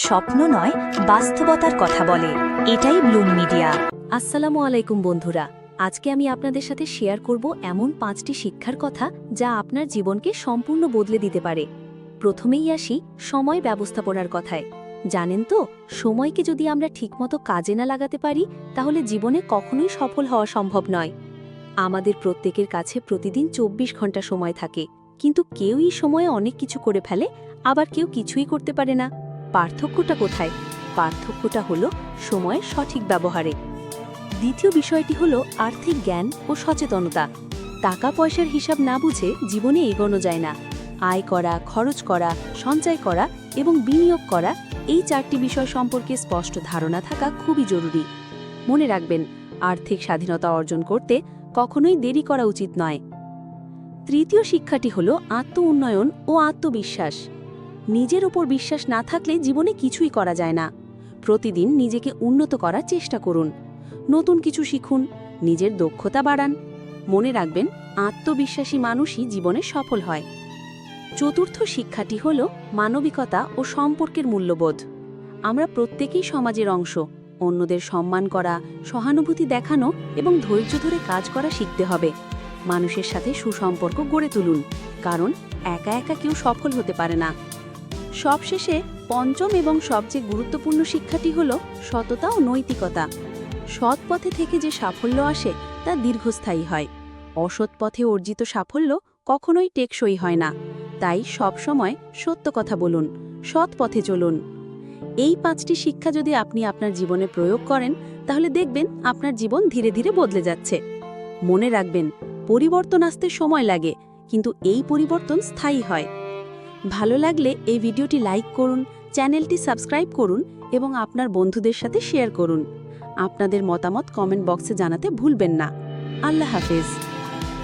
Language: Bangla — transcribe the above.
স্বপ্ন নয়, বাস্তবতার কথা বলে। এটাই ব্লুম মিডিয়া। আসসালামু আলাইকুম বন্ধুরা, আজকে আমি আপনাদের সাথে শেয়ার করব এমন 5টি শিক্ষার কথা যা আপনার জীবনকে সম্পূর্ণ বদলে দিতে পারে। প্রথমেই আসি সময় ব্যবস্থাপনার কথায়। জানেন তো, সময়কে যদি আমরা ঠিকমতো কাজে না লাগাতে পারি তাহলে জীবনে কখনোই সফল হওয়া সম্ভব নয়। আমাদের প্রত্যেকের কাছে প্রতিদিন 24 ঘন্টা সময় থাকে, কিন্তু কেউই সময়ে অনেক কিছু করে ফেলে, আবার কেউ কিছুই করতে পারে না। পার্থক্যটা কোথায়? পার্থক্যটা হলো সময়ের সঠিক ব্যবহারে। দ্বিতীয় বিষয়টি হলো আর্থিক জ্ঞান ও সচেতনতা। টাকা পয়সার হিসাব না বুঝে জীবনে এগোনো যায় না। আয় করা, খরচ করা, সঞ্চয় করা এবং বিনিয়োগ করা, এই 4টি বিষয় সম্পর্কে স্পষ্ট ধারণা থাকা খুবই জরুরি। মনে রাখবেন, আর্থিক স্বাধীনতা অর্জন করতে কখনোই দেরি করা উচিত নয়। তৃতীয় শিক্ষাটি হলো আত্ম-উন্নয়ন ও আত্মবিশ্বাস। নিজের উপর বিশ্বাস না থাকলে জীবনে কিছুই করা যায় না। প্রতিদিন নিজেকে উন্নত করার চেষ্টা করুন, নতুন কিছু শিখুন, নিজের দক্ষতা বাড়ান। মনে রাখবেন, আত্মবিশ্বাসী মানুষই জীবনে সফল হয়। চতুর্থ শিক্ষাটি হল মানবিকতা ও সম্পর্কের মূল্যবোধ। আমরা প্রত্যেকেই সমাজের অংশ। অন্যদের সম্মান করা, সহানুভূতি দেখানো এবং ধৈর্য ধরে কাজ করা শিখতে হবে। মানুষের সাথে সুসম্পর্ক গড়ে তুলুন, কারণ একা একা কেউ সফল হতে পারে না। সবশেষে পঞ্চম এবং সবচেয়ে গুরুত্বপূর্ণ শিক্ষাটি হল সততা ও নৈতিকতা। সৎ পথে থেকে যে সাফল্য আসে তা দীর্ঘস্থায়ী হয়। অসৎ পথে অর্জিত সাফল্য কখনোই টেকসই হয় না। তাই সবসময় সত্য কথা বলুন, সৎ পথে চলুন। এই 5টি শিক্ষা যদি আপনি আপনার জীবনে প্রয়োগ করেন, তাহলে দেখবেন আপনার জীবন ধীরে ধীরে বদলে যাচ্ছে। মনে রাখবেন, পরিবর্তন আসতে সময় লাগে, কিন্তু এই পরিবর্তন স্থায়ী হয়। ভালো লাগলে এই ভিডিওটি লাইক করুন, চ্যানেলটি সাবস্ক্রাইব করুন এবং আপনার বন্ধুদের সাথে শেয়ার করুন। আপনাদের মতামত কমেন্ট বক্সে জানাতে ভুলবেন না। আল্লাহ হাফেজ।